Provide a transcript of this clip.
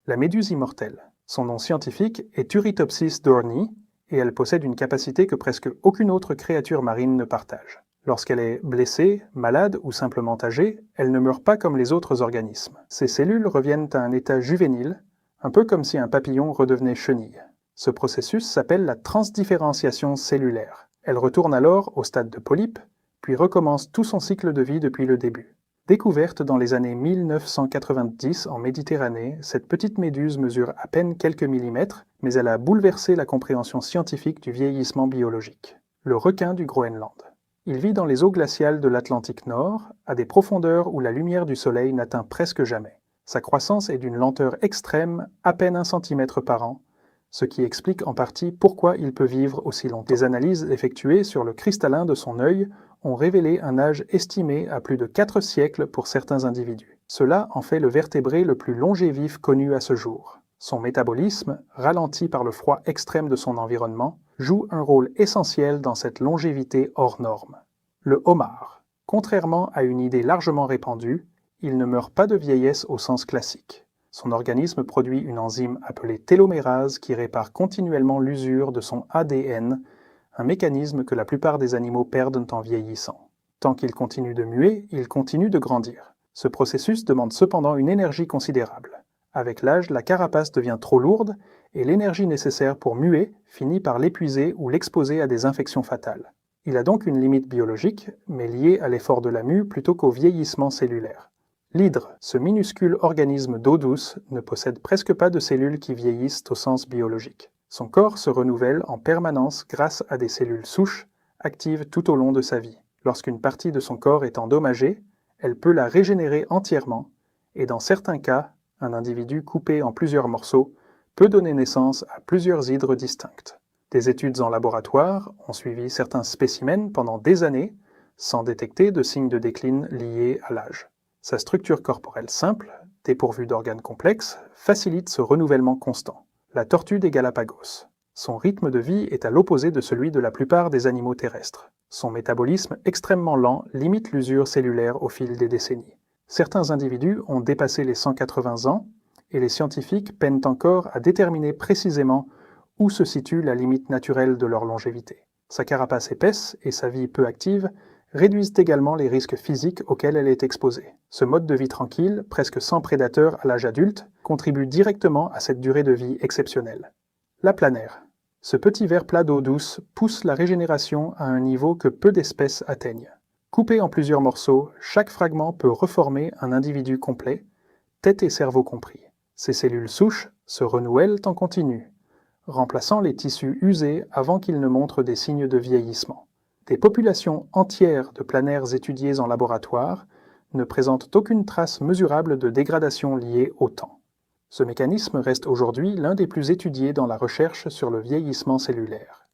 La méduse immortelle. Son nom scientifique est Turritopsis dohrnii et elle possède une capacité que presque aucune autre créature marine ne partage. Lorsqu'elle est blessée, malade ou simplement âgée, elle ne meurt pas comme les autres organismes. Ses cellules reviennent à un état juvénile, un peu comme si un papillon redevenait chenille. Ce processus s'appelle la transdifférenciation cellulaire. Elle retourne alors au stade de polype, puis recommence tout son cycle de vie depuis le début. Découverte dans les années 1990 en Méditerranée, cette petite méduse mesure à peine quelques millimètres, mais elle a bouleversé la compréhension scientifique du vieillissement biologique. Le requin du Groenland. Il vit dans les eaux glaciales de l'Atlantique Nord, à des profondeurs où la lumière du soleil n'atteint presque jamais. Sa croissance est d'une lenteur extrême, à peine 1 cm par an, ce qui explique en partie pourquoi il peut vivre aussi longtemps. Les analyses effectuées sur le cristallin de son œil ont révélé un âge estimé à plus de 4 siècles pour certains individus. Cela en fait le vertébré le plus longévif connu à ce jour. Son métabolisme, ralenti par le froid extrême de son environnement, joue un rôle essentiel dans cette longévité hors norme. Le homard. Contrairement à une idée largement répandue, il ne meurt pas de vieillesse au sens classique. Son organisme produit une enzyme appelée télomérase qui répare continuellement l'usure de son ADN, un mécanisme que la plupart des animaux perdent en vieillissant. Tant qu'il continue de muer, il continue de grandir. Ce processus demande cependant une énergie considérable. Avec l'âge, la carapace devient trop lourde et l'énergie nécessaire pour muer finit par l'épuiser ou l'exposer à des infections fatales. Il a donc une limite biologique, mais liée à l'effort de la mue plutôt qu'au vieillissement cellulaire. L'hydre, ce minuscule organisme d'eau douce, ne possède presque pas de cellules qui vieillissent au sens biologique. Son corps se renouvelle en permanence grâce à des cellules souches, actives tout au long de sa vie. Lorsqu'une partie de son corps est endommagée, elle peut la régénérer entièrement, et dans certains cas, un individu coupé en plusieurs morceaux peut donner naissance à plusieurs hydres distinctes. Des études en laboratoire ont suivi certains spécimens pendant des années, sans détecter de signes de déclin liés à l'âge. Sa structure corporelle simple, dépourvue d'organes complexes, facilite ce renouvellement constant. La tortue des Galapagos. Son rythme de vie est à l'opposé de celui de la plupart des animaux terrestres. Son métabolisme extrêmement lent limite l'usure cellulaire au fil des décennies. Certains individus ont dépassé les 180 ans et les scientifiques peinent encore à déterminer précisément où se situe la limite naturelle de leur longévité. Sa carapace épaisse et sa vie peu active réduisent également les risques physiques auxquels elle est exposée. Ce mode de vie tranquille, presque sans prédateurs à l'âge adulte, contribue directement à cette durée de vie exceptionnelle. La planaire. Ce petit ver plat d'eau douce pousse la régénération à un niveau que peu d'espèces atteignent. Coupé en plusieurs morceaux, chaque fragment peut reformer un individu complet, tête et cerveau compris. Ces cellules souches se renouvellent en continu, remplaçant les tissus usés avant qu'ils ne montrent des signes de vieillissement. Des populations entières de planaires étudiées en laboratoire ne présentent aucune trace mesurable de dégradation liée au temps. Ce mécanisme reste aujourd'hui l'un des plus étudiés dans la recherche sur le vieillissement cellulaire.